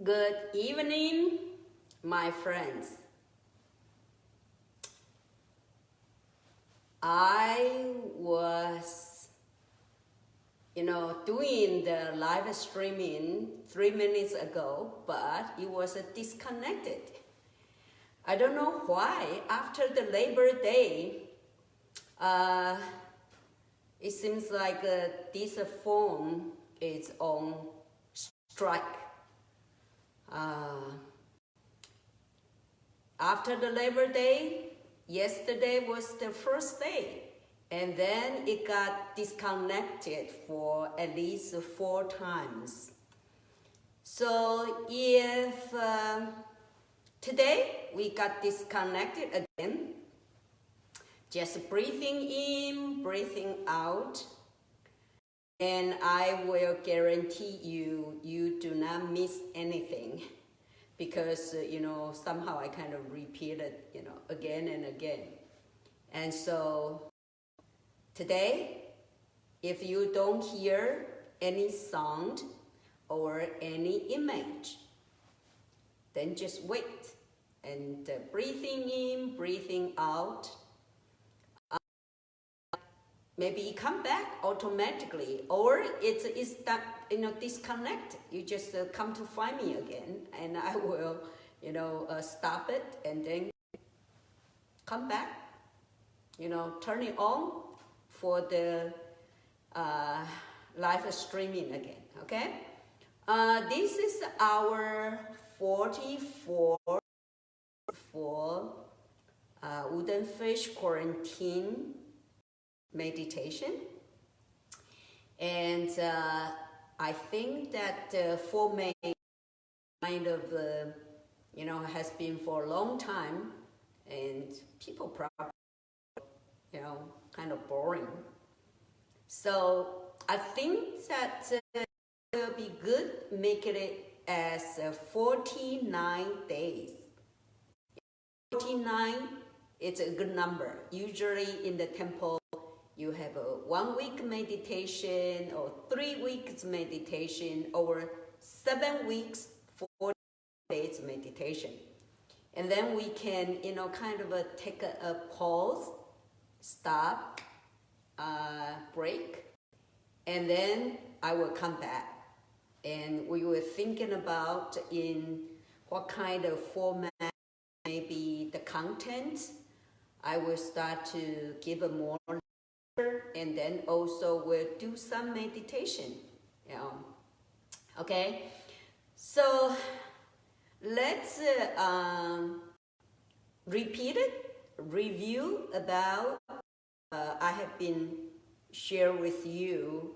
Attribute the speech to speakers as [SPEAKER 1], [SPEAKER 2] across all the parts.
[SPEAKER 1] Good evening, my friends. I was, doing the live streaming 3 minutes ago, but it was disconnected. I don't know why. After the Labor Day, it seems like this phone is on strike. After the Labor Day, yesterday was the first day, and then it got disconnected for at least 4 times. So if today we got disconnected again, just breathing in, breathing out, and I will guarantee you do not miss anything, because somehow I kind of repeat it again and again. And so today, if you don't hear any sound or any image, then just wait and breathing in, breathing out. Maybe it come back automatically, or it's disconnect. You just come to find me again, and I will, stop it and then come back. Turn it on for the live streaming again. Okay. This is our 44th for Woodenfish Quarantine Meditation, and I think that format kind of has been for a long time, and people probably kind of boring. So I think that it will be good making it as 49 days. 49, it's a good number. Usually in the temple, you have a 1 week meditation, or 3 weeks meditation, or 7 weeks, 4 days meditation. And then we can, kind of take a pause, stop, break, and then I will come back. And we were thinking about in what kind of format, maybe the content. I will start to give a more, and then also we'll do some meditation. Okay, so let's repeat it, review about I have been share with you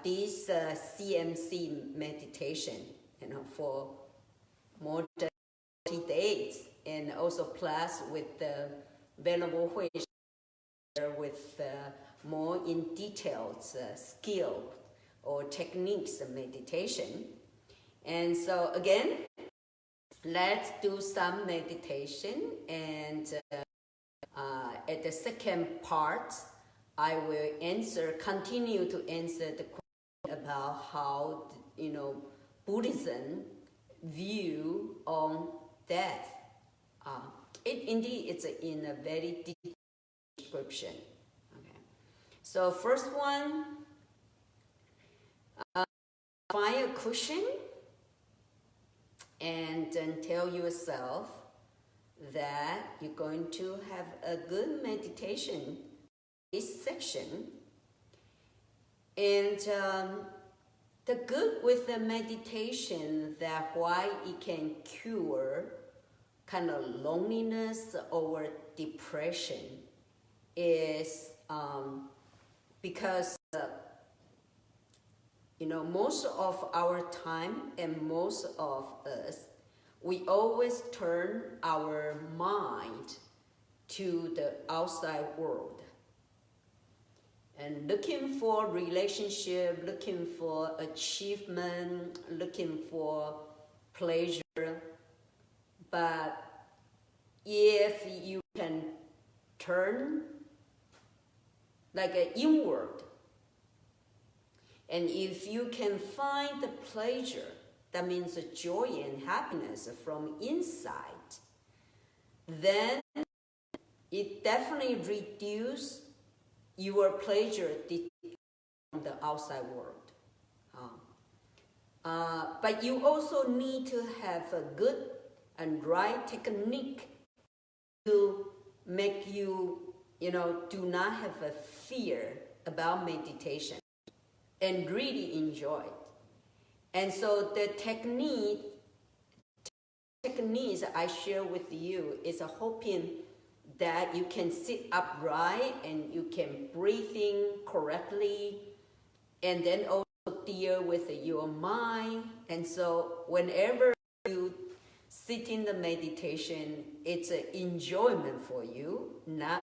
[SPEAKER 1] this C&C meditation, for more than 40 days, and also plus with the Venerable Hui with more in detailed skill or techniques of meditation. And so again, let's do some meditation, and at the second part, I will continue to answer the question about how Buddhism view on death. Indeed, it's in a very deep description. Okay. So first one, find a cushion and then tell yourself that you're going to have a good meditation this section. And the good with the meditation, that why it can cure kind of loneliness or depression, is because most of our time and most of us, we always turn our mind to the outside world and looking for relationship, looking for achievement, looking for pleasure. But if you can turn like an inward, and if you can find the pleasure that means joy and happiness from inside, then it definitely reduces your pleasure from the outside world. But you also need to have a good and right technique to make you, do not have a fear about meditation and really enjoy it. And so the techniques I share with you is hoping that you can sit upright and you can breathe in correctly, and then also deal with your mind. And so whenever you sit in the meditation, it's an enjoyment for you, not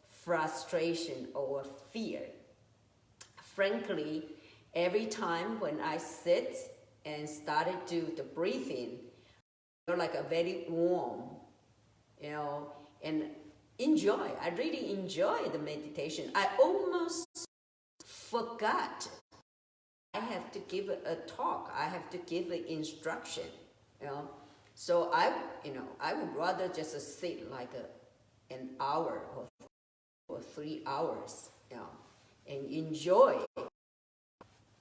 [SPEAKER 1] frustration or fear. Frankly, every time when I sit and started to do the breathing, like a very warm, and enjoy. I really enjoy the meditation. I almost forgot I have to give a talk. I have to give an instruction, So I would rather just sit like an hour or 3 hours, and enjoy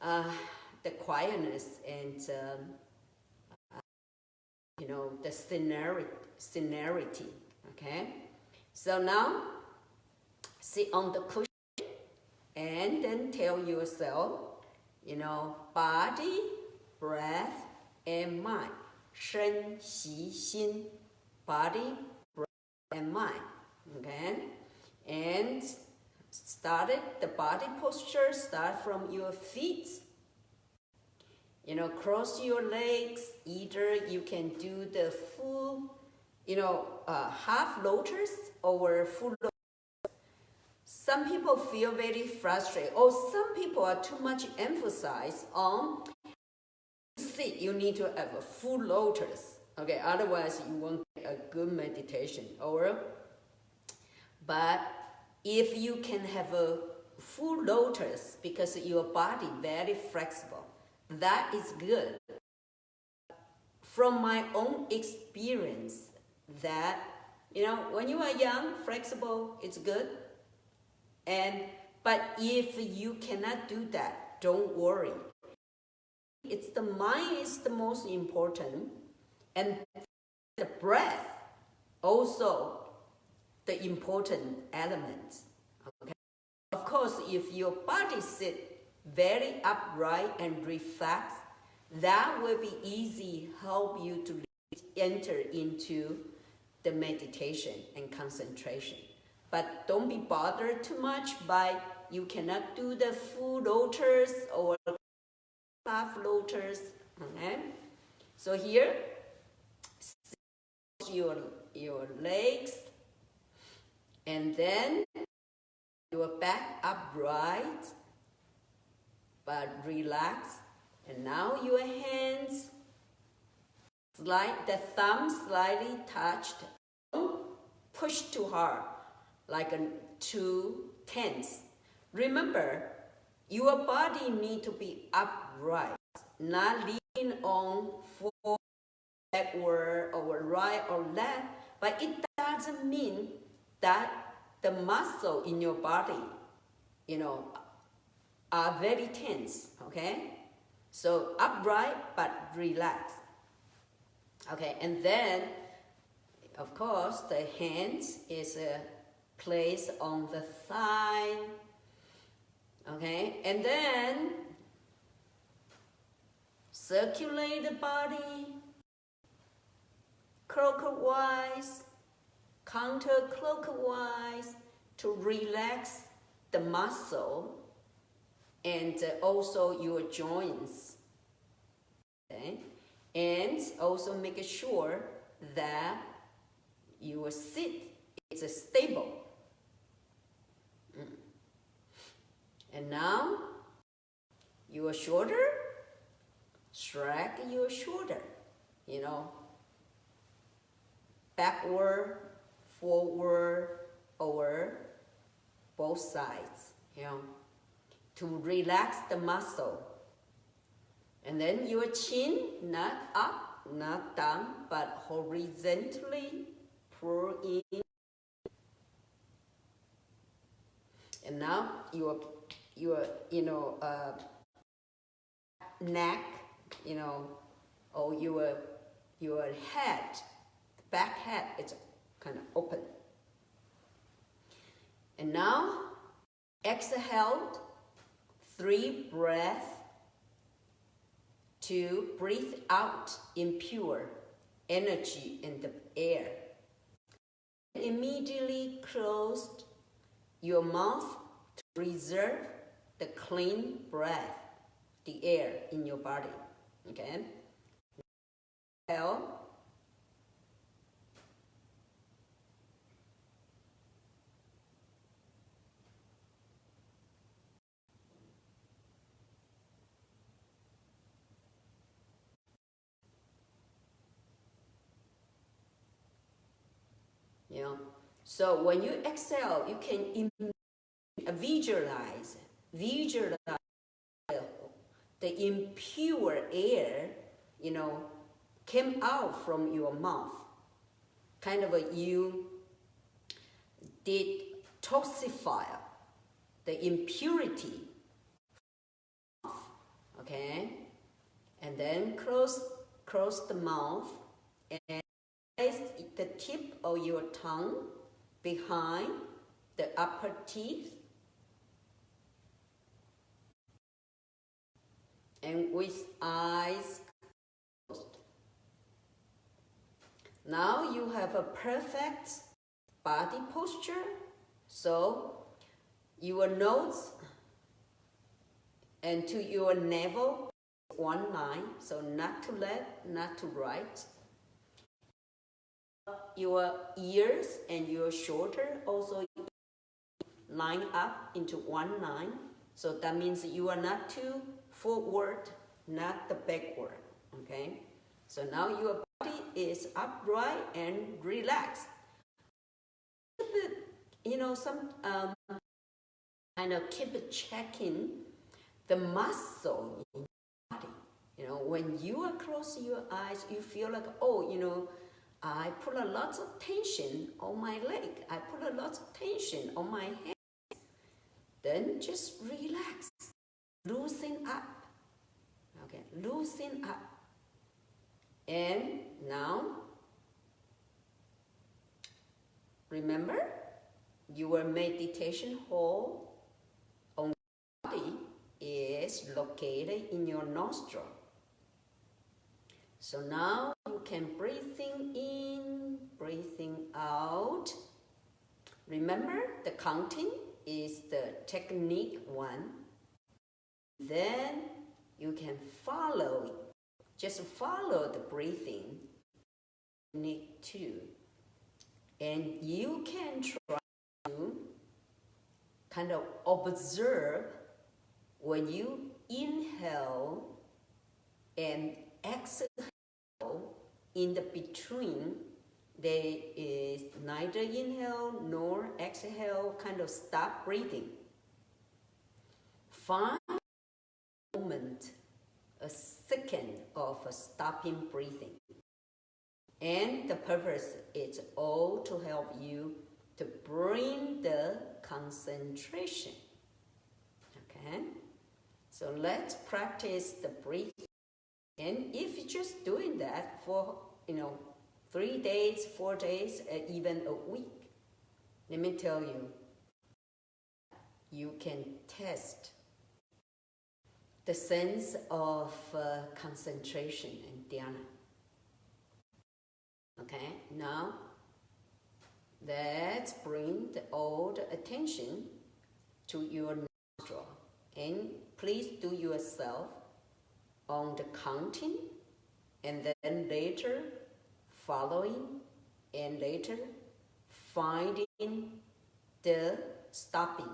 [SPEAKER 1] the quietness and the scenery. Okay, so now sit on the cushion and then tell yourself, body, breath, and mind. 身习心, body, breath, and mind. Okay, and started the body posture. Start from your feet. Cross your legs. Either you can do the full, half lotus or full lotus. Some people feel very frustrated, or some people are too much emphasized on sit. You need to have a full lotus. Okay, otherwise you won't get a good meditation. But if you can have a full lotus because your body very flexible, that is good. From my own experience, that when you are young, flexible, it's good. But if you cannot do that, don't worry. It's the mind is the most important, and the breath also the important elements. Okay? Of course, if your body sits very upright and relaxed, that will be easy, help you to enter into the meditation and concentration. But don't be bothered too much by you cannot do the full lotus or half lotus. Okay? So here, your legs, and then your back upright, but relax. And now your hands, the thumb slightly touched. Don't push too hard, like 2 tenths. Remember, your body need to be upright, not leaning on forward, backward, or right or left. But it doesn't mean that the muscle in your body, are very tense. Okay. So upright but relaxed. Okay, and then, of course, the hands is placed on the thigh. Okay, and then circulate the body clockwise, counterclockwise to relax the muscle and also your joints. Okay? And also make sure that your sit is stable. And now your shoulder, shrug your shoulder, backward, forward, or both sides, to relax the muscle. And then your chin, not up, not down, but horizontally pull in. And now your neck, or your head, back head, it's kind of open. And now exhale 3 breaths to breathe out impure energy in the air. Immediately close your mouth to reserve the clean breath, the air in your body. Okay? Exhale. So when you exhale, you can visualize the impure air, came out from your mouth. Kind of you detoxify the impurity. Okay? And then close the mouth and place the tip of your tongue behind the upper teeth. And with eyes closed. Now you have a perfect body posture. So your nose and to your navel, one line. So not to left, not to right. Your ears and your shoulder also line up into one line. So that means you are not too forward, not the backward. Okay? So now your body is upright and relaxed. Some kind of keep checking the muscle in your body. When you are closing your eyes, you feel like, I put a lot of tension on my leg. I put a lot of tension on my head. Then just relax. Loosen up. Okay, loosen up. And now, remember, your meditation hall on the body is located in your nostril. So now you can breathing in, breathing out. Remember, the counting is the technique 1. Then you can follow, just follow the breathing, technique 2. And you can try to kind of observe when you inhale and exhale. In the between, there is neither inhale nor exhale, kind of stop breathing. Find a moment, a second of stopping breathing. And the purpose is all to help you to bring the concentration. Okay? So let's practice the breathing. And if you're just doing that for, 3 days, 4 days, even a week, let me tell you, you can test the sense of concentration and dhyana. Okay, now let's bring all the attention to your nostril. And please do yourself on the counting, and then later following, and later finding the stopping.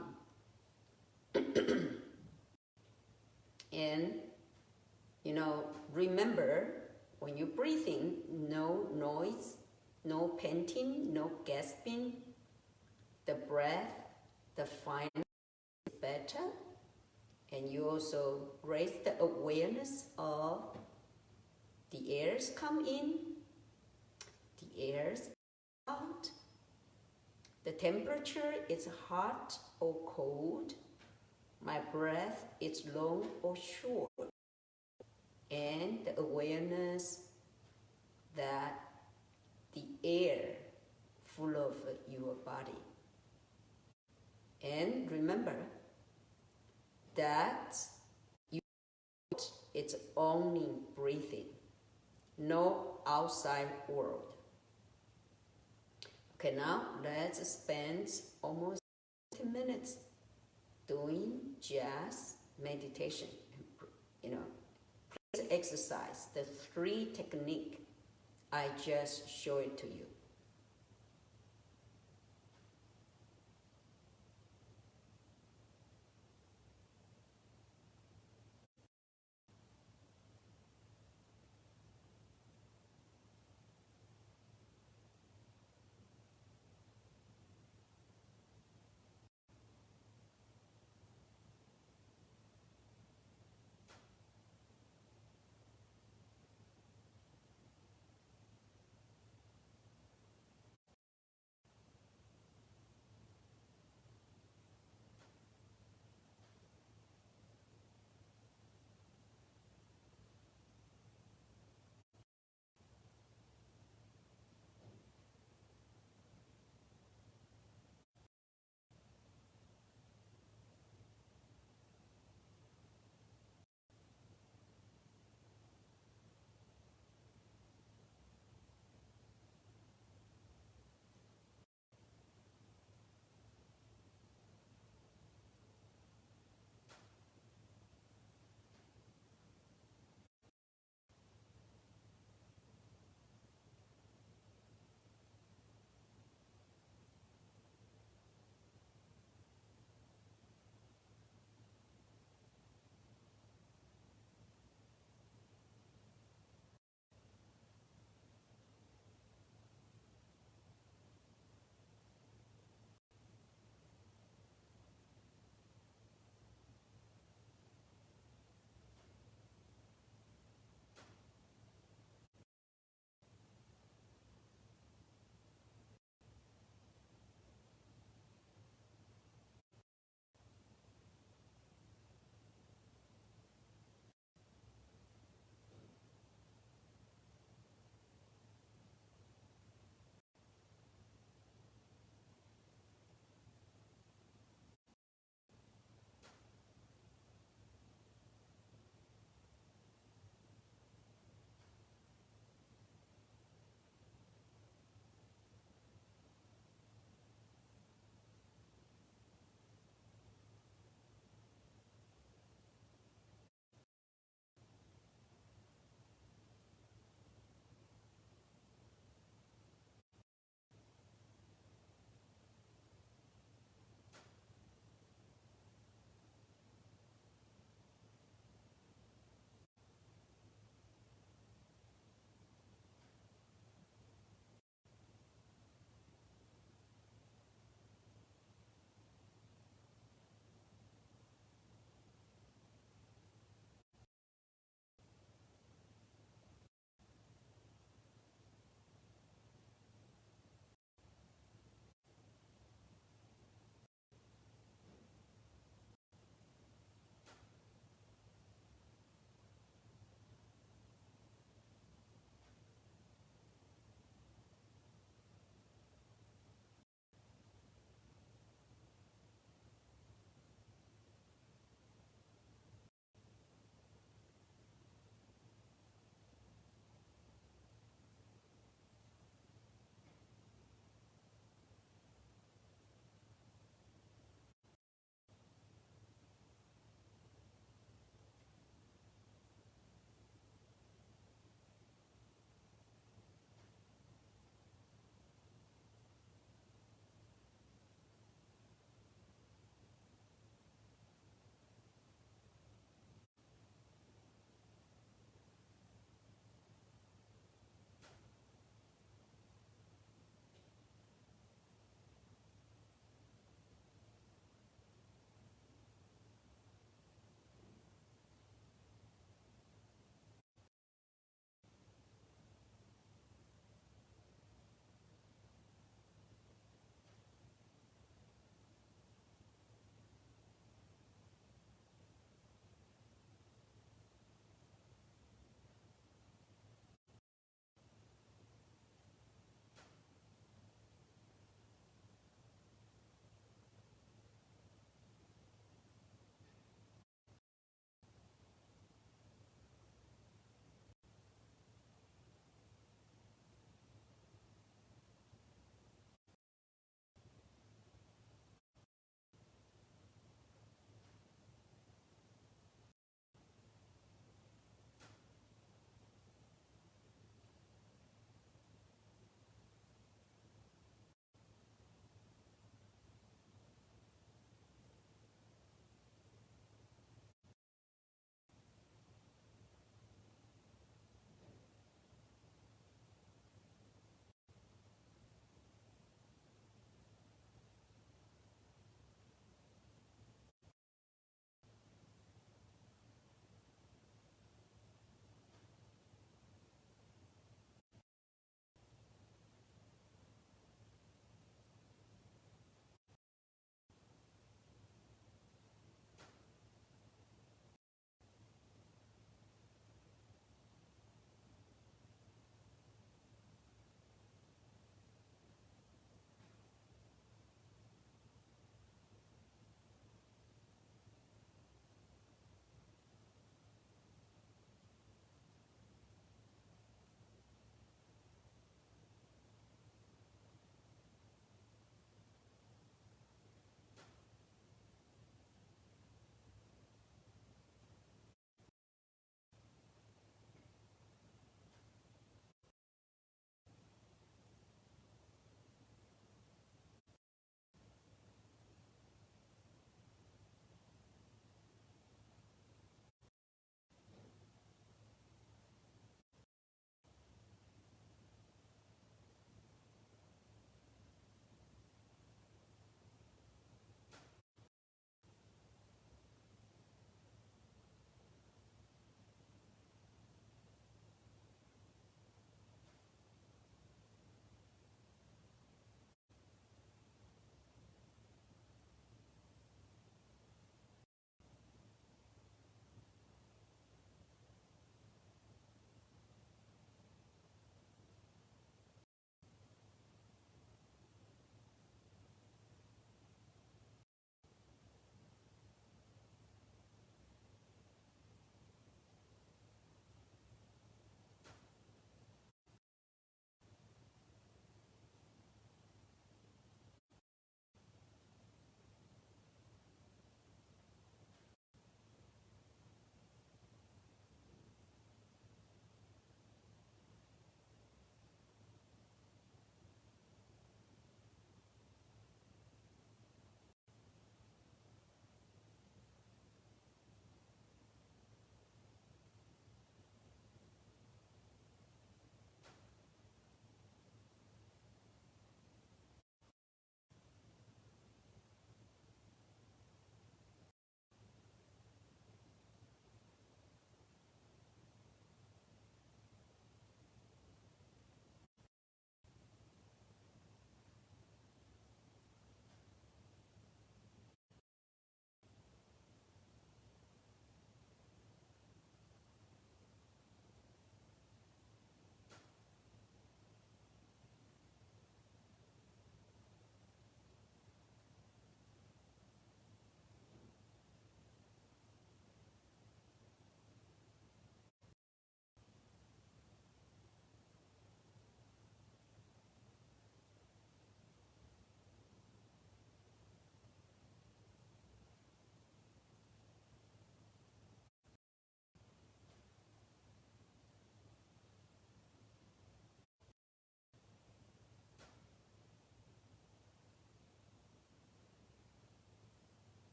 [SPEAKER 1] And, remember, when you're breathing, no noise, no panting, no gasping. The breath, the final is better. And you also raise the awareness of the airs come in, the airs out. The temperature is hot or cold. My breath is long or short. And the awareness that the air full of your body. And remember that it's only breathing, no outside world. Okay, now let's spend almost 10 minutes doing just meditation. Please exercise the 3 techniques I just showed to you.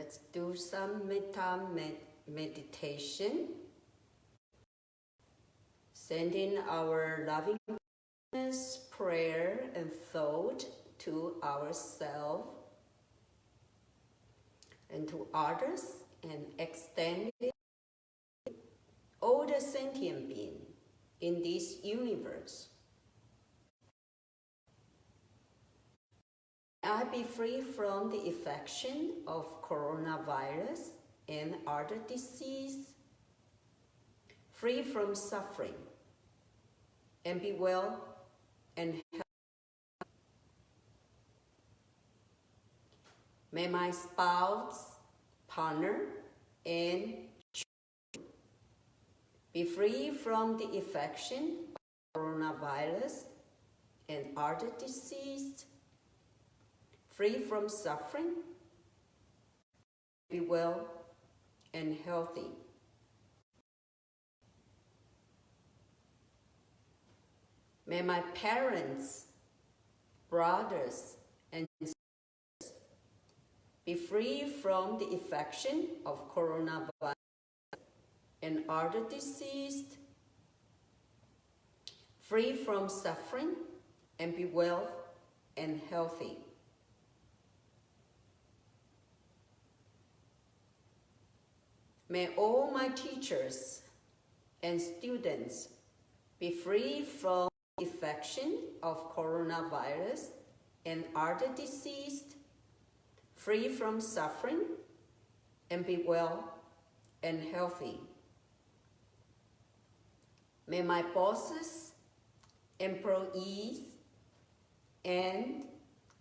[SPEAKER 1] Let's do some METTA meditation. Sending our loving prayer and thought to ourselves and to others, and extend it to all the sentient beings in this universe. I be free from the infection of coronavirus and other disease, free from suffering, and be well and healthy. May my spouse, partner, and children be free from the infection of coronavirus and other disease, free from suffering, be well and healthy. May my parents, brothers, and sisters be free from the infection of coronavirus and other disease, free from suffering, and be well and healthy. May all my teachers and students be free from infection of coronavirus and other disease, free from suffering, and be well and healthy. May my bosses, employees, and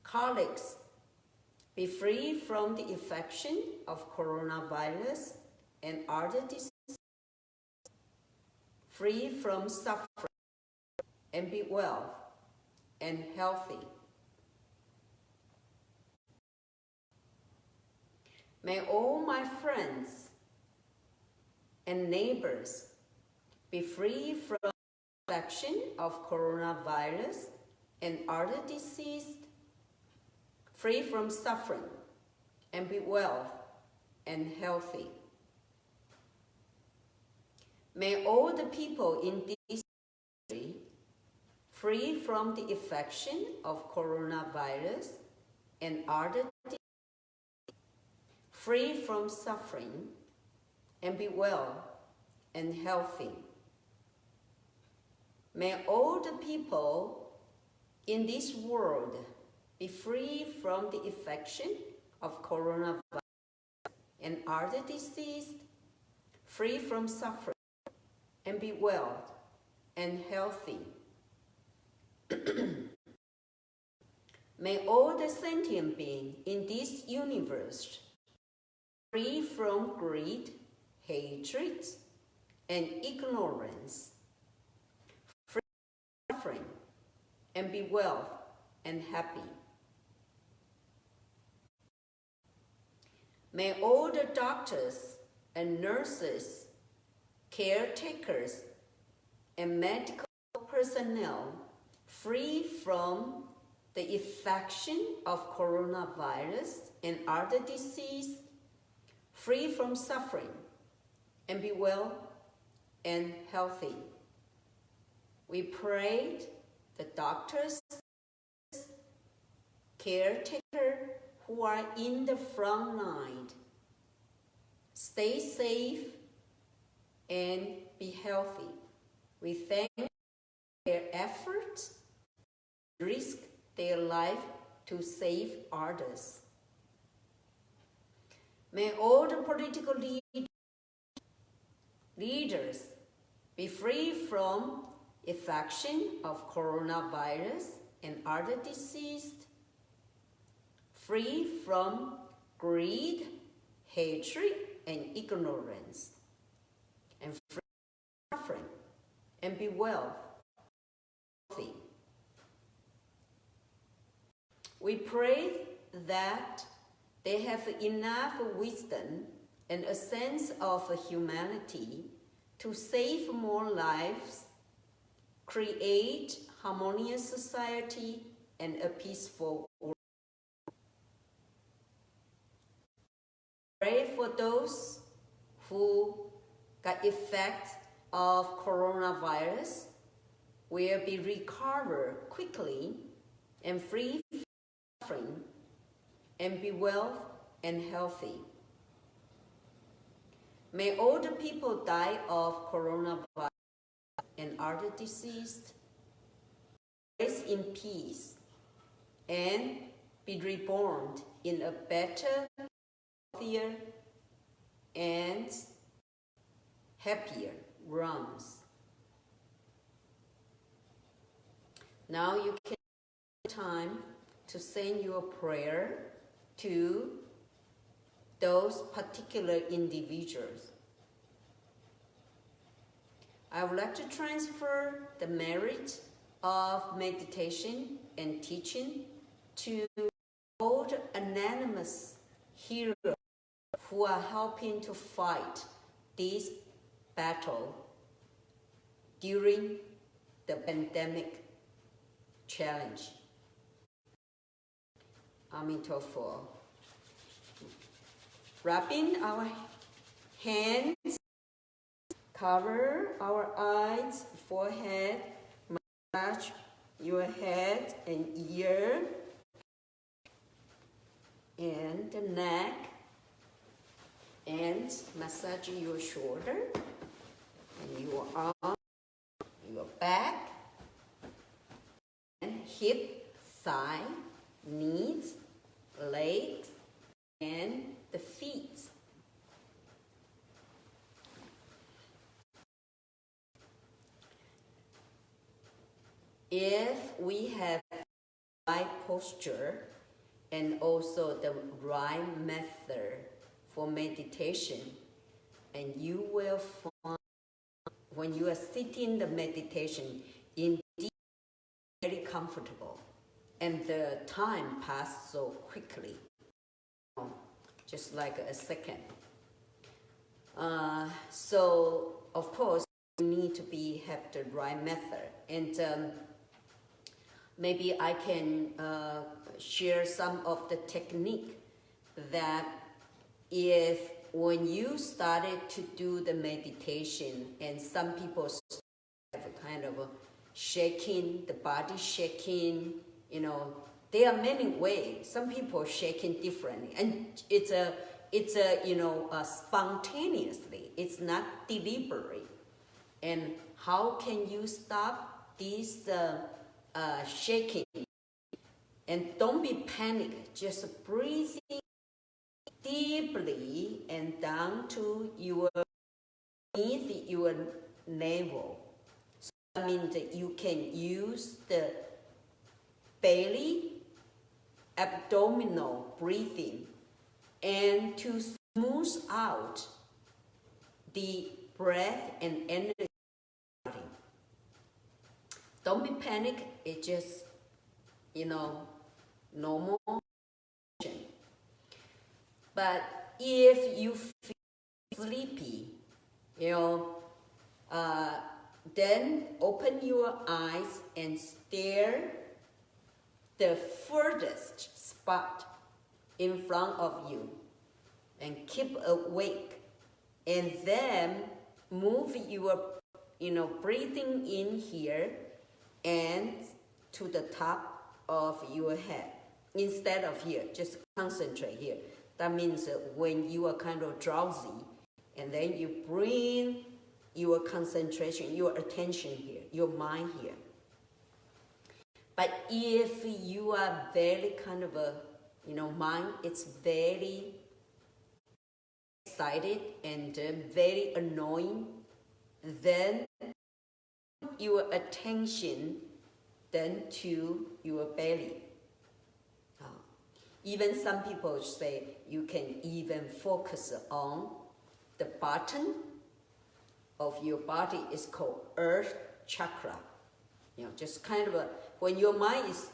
[SPEAKER 1] colleagues be free from the infection of coronavirus and other diseases, free from suffering, and be well and healthy. May all my friends and neighbors be free from the infection of coronavirus and other disease, free from suffering, and be well and healthy. May all the people in this country free from the infection of coronavirus and other diseases, free from suffering, and be well and healthy. May all the people in this world be free from the infection of coronavirus and other disease, free from suffering, and be well and healthy. May all the sentient beings in this universe free from greed, hatred, and ignorance, free from suffering, and be well and happy. May all the doctors and nurses, caretakers, and medical personnel free from the infection of coronavirus and other disease, free from suffering, and be well and healthy. We prayed the doctors, caretakers who are in the front line, stay safe and be healthy. We thank their efforts, risk their life to save others. May all the political leaders be free from infection of coronavirus and other disease, free from greed, hatred, and ignorance, and free from suffering, and be well, healthy. We pray that they have enough wisdom and a sense of humanity to save more lives, create harmonious society, and a peaceful world. pray for those who got effect of coronavirus will be recovered quickly and free from suffering and be well and healthy. May all the people die of coronavirus and other diseases rest in peace and be reborn in a better, healthier, and happier realms. Now you can take time to send your prayer to those particular individuals. I would like to transfer the merit of meditation and teaching to all the anonymous heroes who are helping to fight this battle during the pandemic challenge. Amitabha. Rubbing our hands, cover our eyes, forehead, massage your head and ear, and the neck, and massage your shoulder, and your arm, your back, and hip, thigh, knees, legs, and the feet. If we have the right posture and also the right method for meditation, and you will find when you are sitting the meditation, indeed very comfortable, and the time passes so quickly, just like a second. So of course you need to have the right method, and maybe I can share some of the technique that if when you started to do the meditation, and some people have a kind of a shaking, the body shaking, you know, there are many ways. Some people shaking differently, and it's a you know, spontaneously. It's not deliberate. And how can you stop this shaking? And don't be panicked. Just breathing deeply and down to beneath your navel. So that means that you can use the belly, abdominal breathing, and to smooth out the breath and energy. Don't be panicked. It's just, you know, normal. But if you feel sleepy, you know, then open your eyes and stare the furthest spot in front of you and keep awake, and then move your, you know, breathing in here and to the top of your head instead of here. Just concentrate here. That means that when you are kind of drowsy, and then you bring your concentration, your attention here, your mind here. But if you are very kind of a, you know, mind, it's very excited and very annoying, then your attention then to your belly. Even some people say you can even focus on the bottom of your body. It's called Earth Chakra. You know, just kind of when your mind is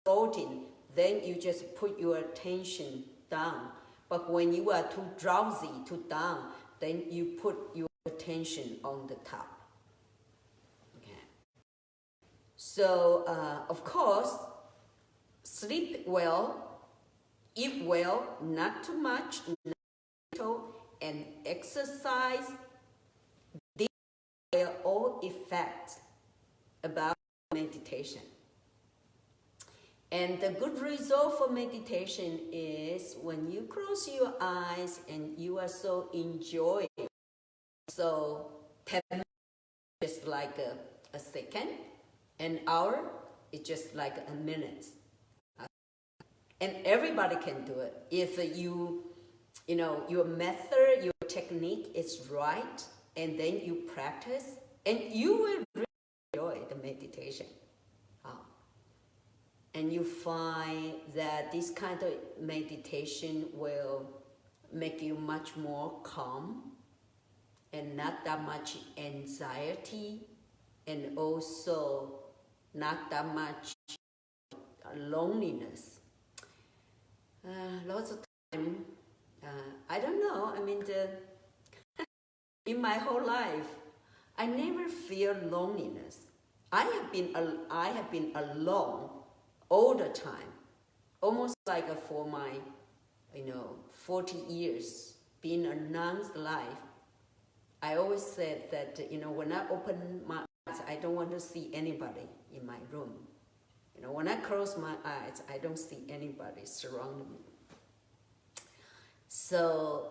[SPEAKER 1] floating, then you just put your attention down. But when you are too drowsy, too down, then you put your attention on the top. Okay. So, of course, sleep well, eat well, not too much, not total and exercise, these are all effects about meditation. And the good result for meditation is when you close your eyes and you are so enjoying. So 10 minutes is just like a second, an hour is just like a minute. And everybody can do it. If your method, your technique is right, and then you practice, and you will really enjoy the meditation. And you find that this kind of meditation will make you much more calm and not that much anxiety, and also not that much loneliness. Lots of time, I don't know, in my whole life, I never feel loneliness. I have been alone all the time, almost like for my, 40 years being a nun's life. I always said that, when I open my eyes, I don't want to see anybody in my room. When I close my eyes, I don't see anybody surrounding me. So,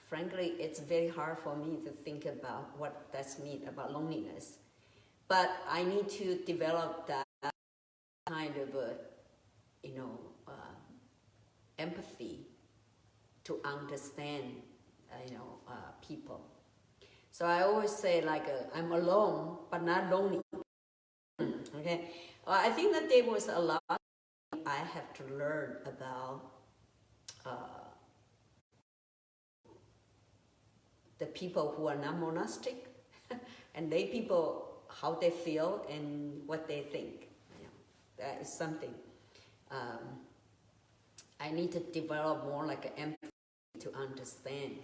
[SPEAKER 1] frankly, it's very hard for me to think about what that means about loneliness. But I need to develop that kind of empathy to understand people. So I always say I'm alone but not lonely. Okay, I think that there was a lot I have to learn about the people who are not monastic and lay people, how they feel and what they think. That is something I need to develop more like empathy to understand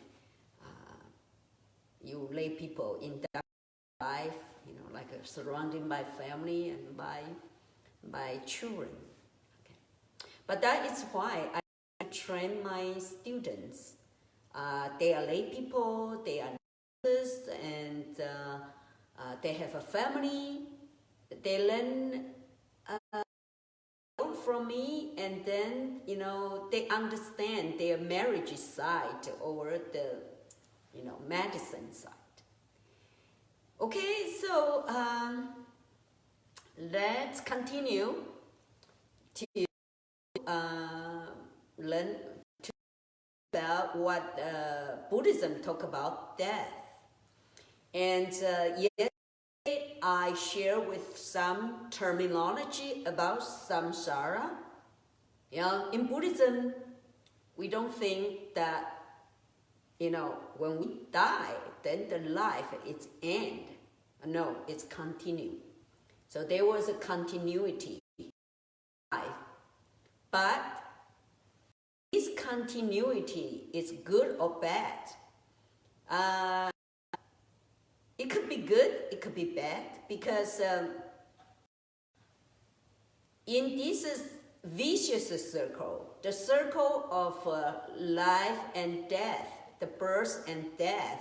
[SPEAKER 1] you lay people in that life, surrounded by family and by children. Okay. But that is why I train my students. They are lay people, they are nurses, and they have a family. They learn from me, and then they understand their marriage side or the medicine side. Okay, so let's continue to learn about what Buddhism talk about death. And yesterday I share with some terminology about samsara. In Buddhism, we don't think that when we die, then the life is end. No, it's continue. So there was a continuity in life. But this continuity is good or bad. It could be good, it could be bad, because in this vicious circle, the circle of life and death, the birth and death,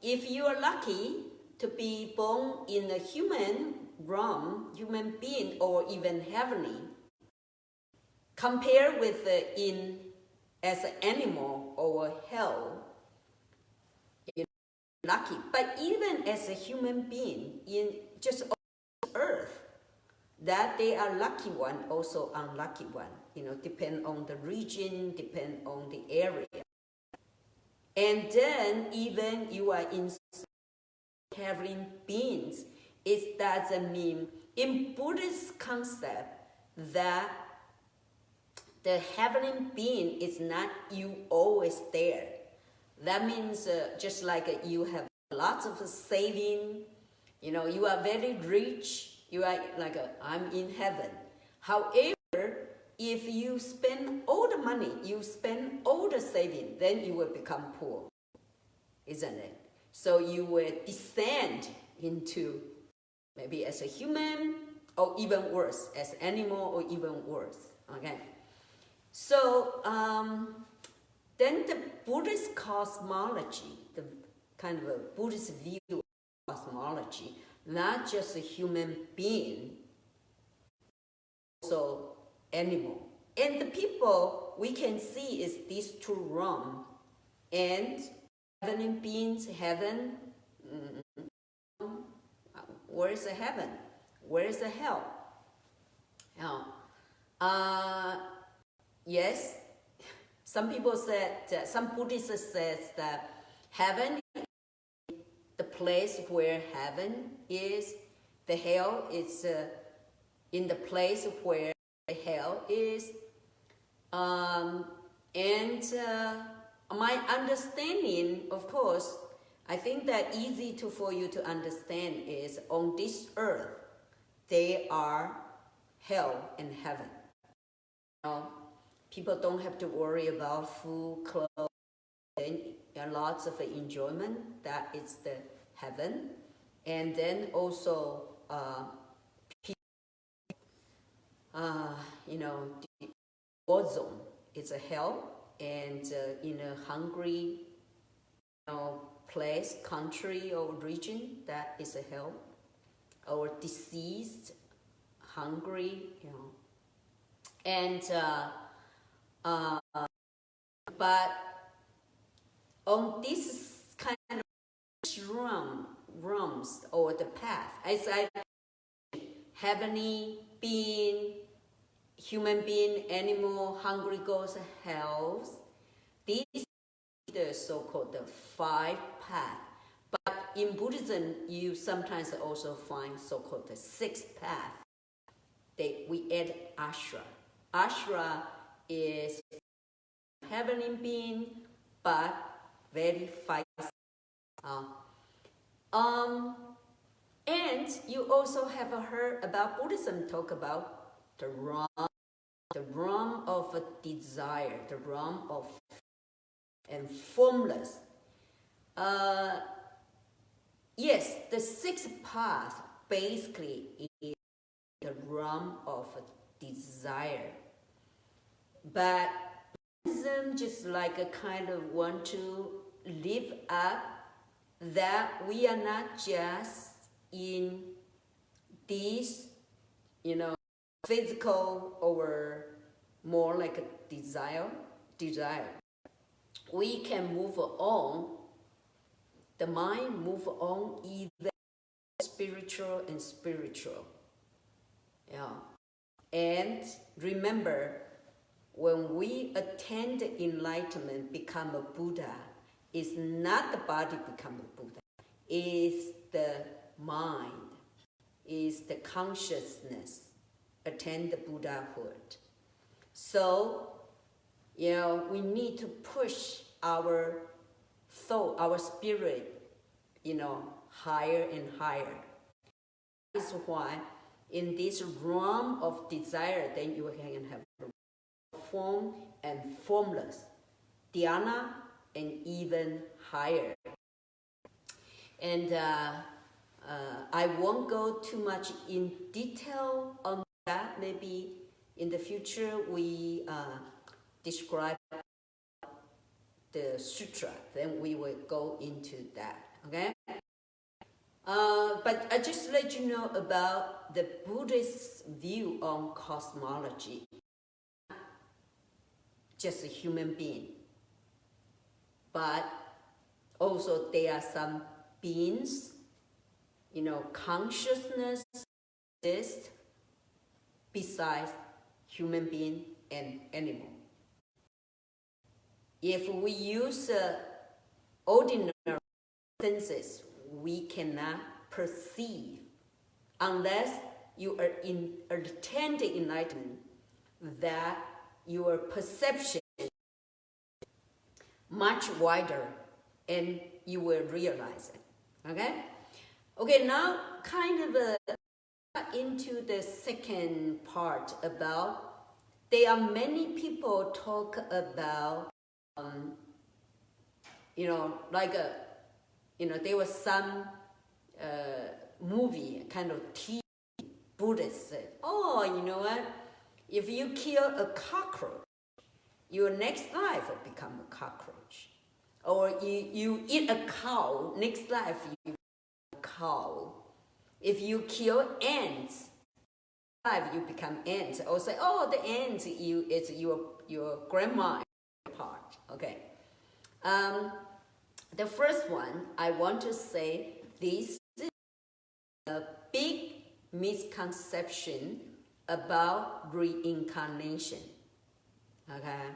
[SPEAKER 1] if you are lucky to be born in a human realm, human being, or even heavenly, compared with as an animal or hell, lucky. But even as a human being in just earth, that they are lucky one, also unlucky one. Depend on the region, depend on the area. And then even you are in heavenly beings, it doesn't mean in Buddhist concept that the heavenly being is not you always there. That means just like you have lots of saving, you are very rich, you are like I'm in heaven. However, if you spend all the money, you spend all the saving, then you will become poor, isn't it? So you will descend into maybe as a human, or even worse, as animal, or even worse. Okay. So Then the Buddhist cosmology, the kind of a Buddhist view of cosmology, not just a human being, also animal. And the people we can see is these two realms. And heavenly beings, heaven, where is the heaven? Where is the hell? Yes, some people said, some Buddhists says that heaven is the place where heaven is. The hell is in the place where the hell is. My understanding, of course, I think that easy for you to understand is on this earth, they are hell and heaven. People don't have to worry about food, clothes, and lots of enjoyment. That is the heaven. And then also, the war zone is a hell, and in a hungry, place, country, or region, that is a hell, or diseased, hungry, and but on this kind of realms or the path, as I heavenly being, human being, animal, hungry ghost, health, these are the so-called the 5 paths. But in Buddhism, you sometimes also find so-called the 6th path. We add asura. Asura is heavenly being, but very feisty. And you also have heard about Buddhism talk about the realm of desire, the realm of and formless. Yes, the 6th path basically is the realm of desire. But Buddhism just like a kind of want to live up that we are not just in this, physical or more like a desire. We can move on, the mind move on even spiritual. And remember, when we attain the enlightenment, become a Buddha, it's not the body become a Buddha, it's the mind, it's the consciousness attain the Buddhahood. So, we need to push our thought, our spirit, higher and higher. That is why in this realm of desire, then you can have form and formless, dhyana, and even higher. And I won't go too much in detail on that. Maybe in the future we describe the sutra, then we will go into that, okay? But I just let you know about the Buddhist view on cosmology. Just a human being. But also there are some beings, consciousness exists besides human being and animal. If we use ordinary senses, we cannot perceive unless you are in attained enlightenment, that your perception is much wider and you will realize it. Okay, now kind of into the second part about, there are many people talk about there was some movie, kind of TV, Buddhists said, oh, you know what? If you kill a cockroach, your next life will become a cockroach. Or you eat a cow, next life you become a cow. If you kill ants, life you become ants. Or say, oh, the ants, it's your grandma part. Okay. The first one, I want to say this is a big misconception about reincarnation. Okay.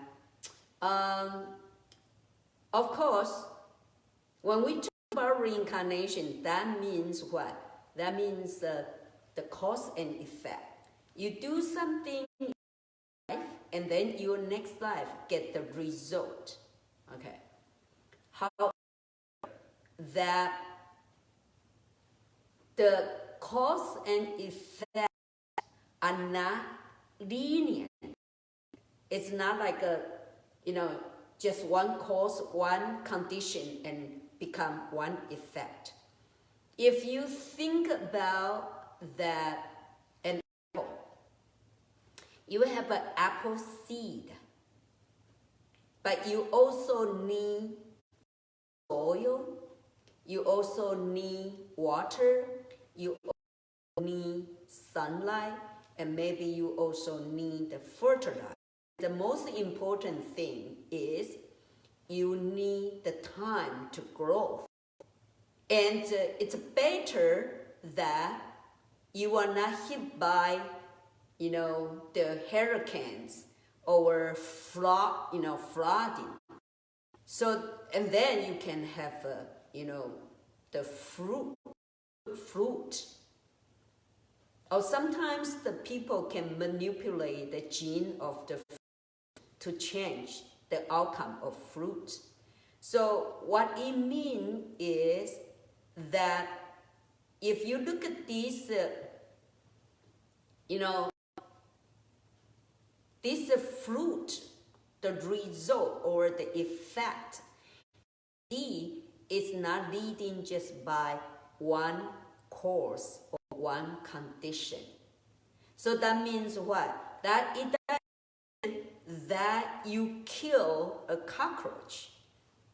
[SPEAKER 1] Of course, when we talk about reincarnation, that means what? That means the cause and effect. You do something in life, and then your next life get the result. Okay. However, that the cause and effect are not linear. It's not like just one cause, one condition, and become one effect. If you think about that, an apple, you have an apple seed, but you also need soil, you also need water, you also need sunlight, and maybe you also need the fertilizer. The most important thing is you need the time to grow. And it's better that you are not hit by, the hurricanes or flooding. So, and then you can have, the fruit. Or sometimes the people can manipulate the gene of the fruit to change the outcome of fruit. So what it means is that if you look at this, this fruit, the result or the effect, is not leading just by one cause or one condition. So that means what? That it that you kill a cockroach.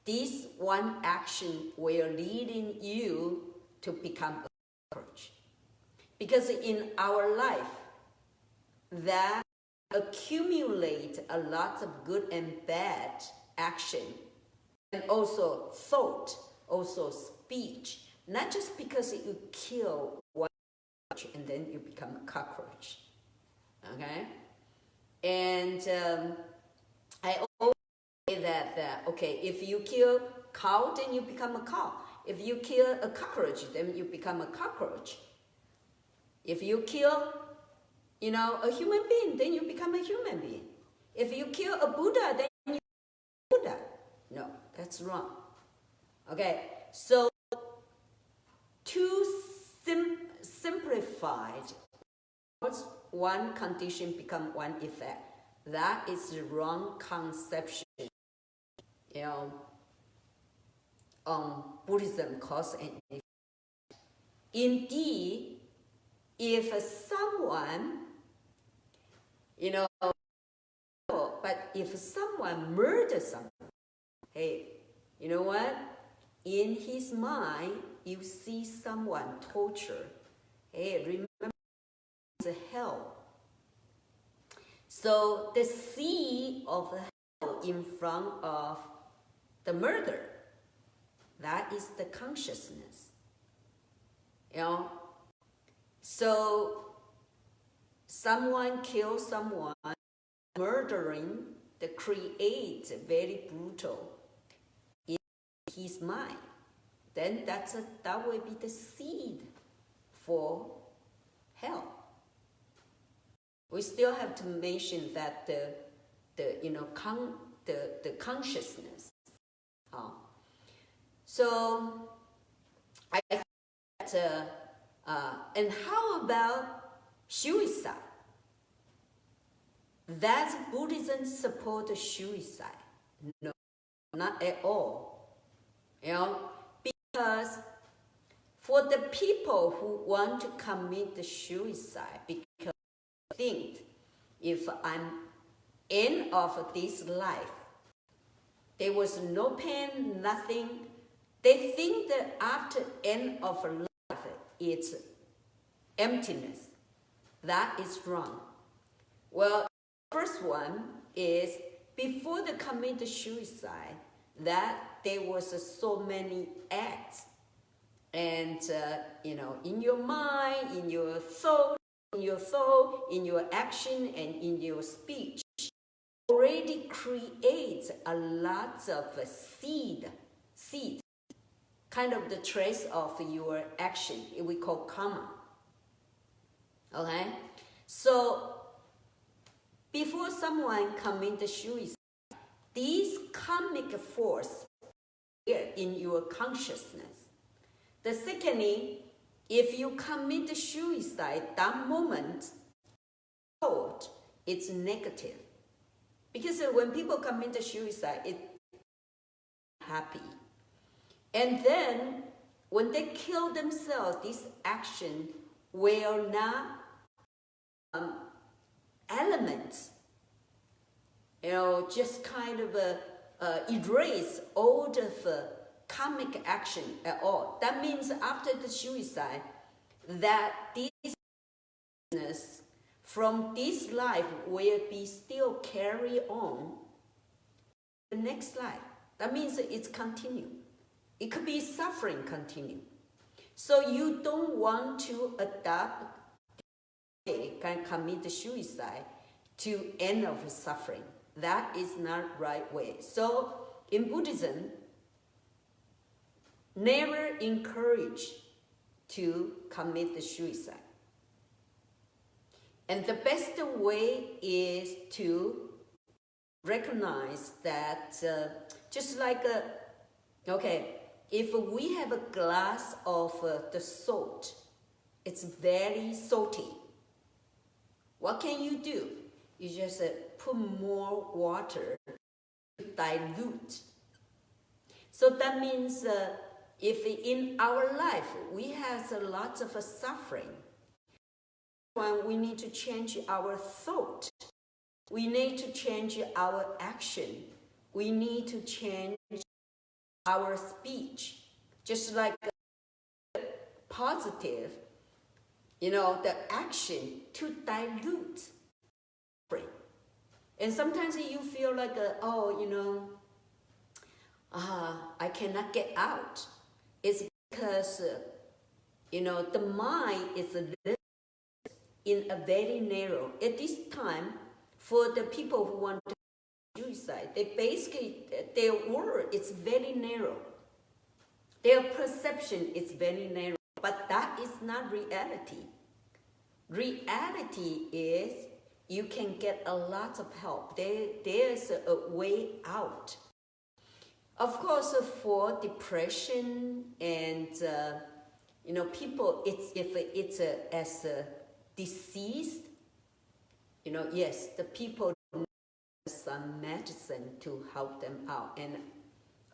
[SPEAKER 1] This one action will leading you to become a cockroach. Because in our life, that accumulate a lot of good and bad action, and also thought, also speech, not just because you kill one cockroach and then you become a cockroach. Okay? And I always say that, okay, if you kill cow, then you become a cow. If you kill a cockroach, then you become a cockroach. If you kill, a human being, then you become a human being. If you kill a Buddha, then you become a Buddha. No, that's wrong. Okay, so to simplify, one condition become one effect. That is the wrong conception, on Buddhism cause and effect. Indeed, if someone, but if someone murders someone, hey, you know what? In his mind, you see someone torture. Hey, remember the hell. So the seed of the hell in front of the murder, that is the consciousness. So someone kills someone, murdering, the creates very brutal in his mind. Then that will be the seed for hell. We still have to mention that the consciousness. So I think that, and how about suicide? Does Buddhism support suicide? No, not at all. Because for the people who want to commit the suicide, because they think if I'm end of this life. There was no pain, nothing. They think that after end of life, it's emptiness. That is wrong. Well, first one is before they commit suicide, that there was so many acts. And, in your mind, in your thought, in your action, and in your speech, already creates a lot of seed, kind of the trace of your action. We call karma. Okay? So, before someone commits suicide, these karmic force here in your consciousness. The secondly, if you commit suicide, that moment, thought, it's negative. Because when people commit suicide, it's happy. And then, when they kill themselves, this action will not elements, just kind of erase all the karmic action at all. That means after the suicide, that this from this life will be still carry on the next life. That means it's continue. It could be suffering continue. So you don't want to adapt, can commit suicide to end of suffering. That is not right way. So in Buddhism, never encourage to commit the suicide. And the best way is to recognize that just like, if we have a glass of the salt, it's very salty. What can you do? You just put more water to dilute. So that means if in our life we have a lot of suffering, when we need to change our thought, we need to change our action, we need to change our speech, just like positive, the action to dilute. And sometimes you feel like, I cannot get out. It's because, the mind is in a very narrow. At this time, for the people who want to suicide, their world is very narrow. Their perception is very narrow. But that is not reality. Reality is you can get a lot of help. There's a way out. Of course, for depression and people, if it's as a disease, yes, the people need some medicine to help them out. And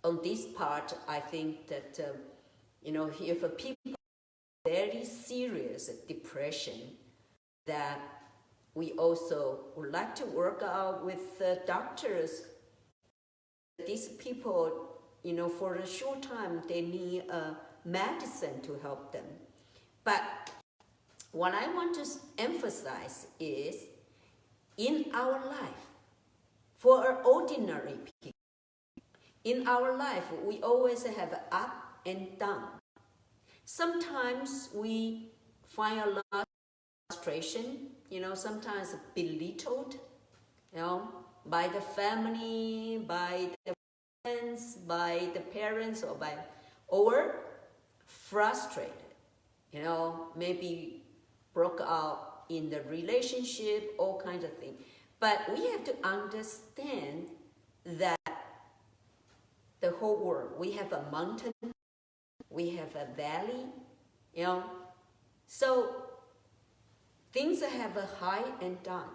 [SPEAKER 1] on this part, I think that if people very serious depression, that we also would like to work out with doctors. These people, for a short time, they need medicine to help them. But what I want to emphasize is, in our life, for ordinary people, in our life, we always have up and down. Sometimes we find a lot of frustration, sometimes belittled, by the family, by the friends, by the parents, or frustrated, maybe broke out in the relationship, all kinds of things. But we have to understand that the whole world, we have a mountain, we have a valley, so things have a high and down.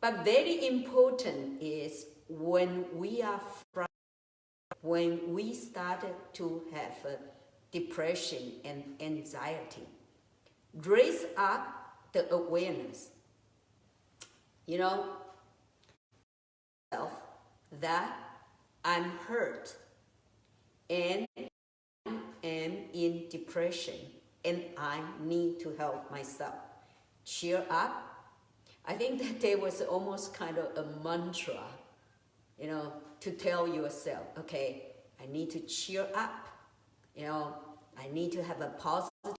[SPEAKER 1] But very important is when we are frustrated, when we started to have depression and anxiety, raise up the awareness. that I'm hurt and am in depression and I need to help myself. Cheer up. I think that there was almost kind of a mantra, you know, to tell yourself, okay, I need to cheer up. You know, I need to have a positive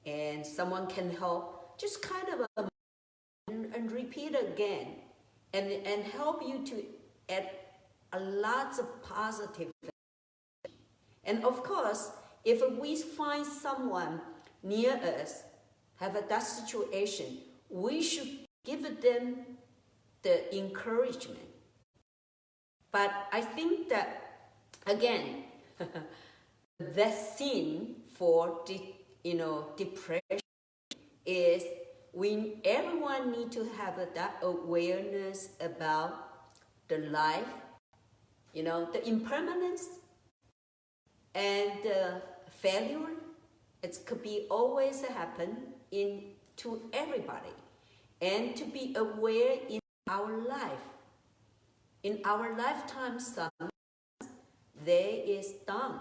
[SPEAKER 1] and someone can help. Just kind of and repeat again and help you to add a lot of positive. And of course, if we find someone near us have that situation, we should give them the encouragement. But I think that, again, the vaccine for depression is everyone need to have that awareness about the life, you know, the impermanence and the failure. It could be always happen to everybody, and to be aware in our life. In our lifetime, sometimes there is done.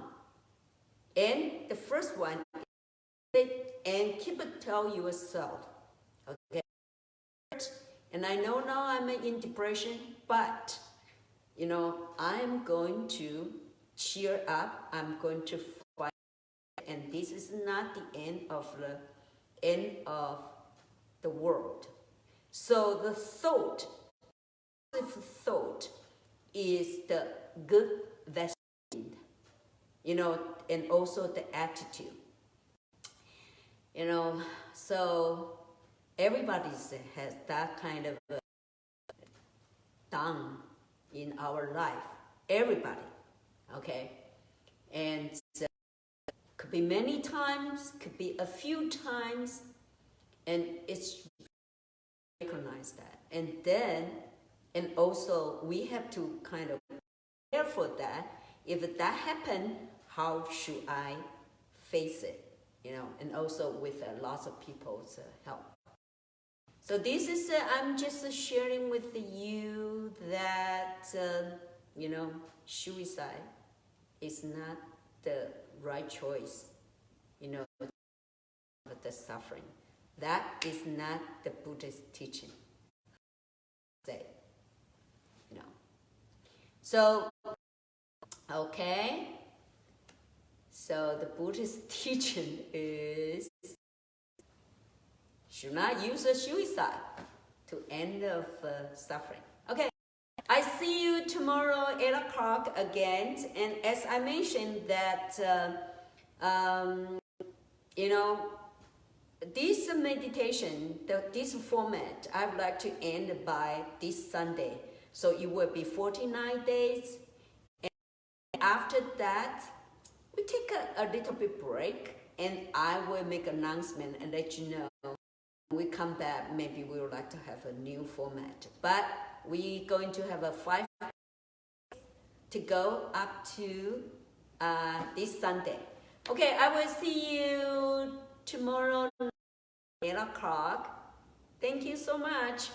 [SPEAKER 1] And the first one is, and keep it tell yourself, okay, and I know now I'm in depression, but, you know, I'm going to cheer up, I'm going to fight, and this is not the end of the world. So the thought, is the good vaccine, you know, and also the attitude. You know, so everybody has that kind of done in our life. Everybody, okay? And could be many times, could be a few times, and it's recognize that. And then, and also we have to kind of prepare for that. If that happen, how should I face it? You know, and also with lots of people's help. So this is, I'm just sharing with you that, you know, suicide is not the right choice, you know, but the suffering. That is not the Buddhist teaching. Say, you know. So, okay. So the Buddhist teaching is should not use a suicide to end of suffering. Okay, I see you tomorrow 8 o'clock again. And as I mentioned that, you know, this meditation, this format, I would like to end by this Sunday. So it will be 49 days. And after that, we take a little bit break, and I will make an announcement and let you know. When we come back, maybe we would like to have a new format. But we're going to have a 5 days to go up to this Sunday. Okay, I will see you tomorrow 8 o'clock. Thank you so much.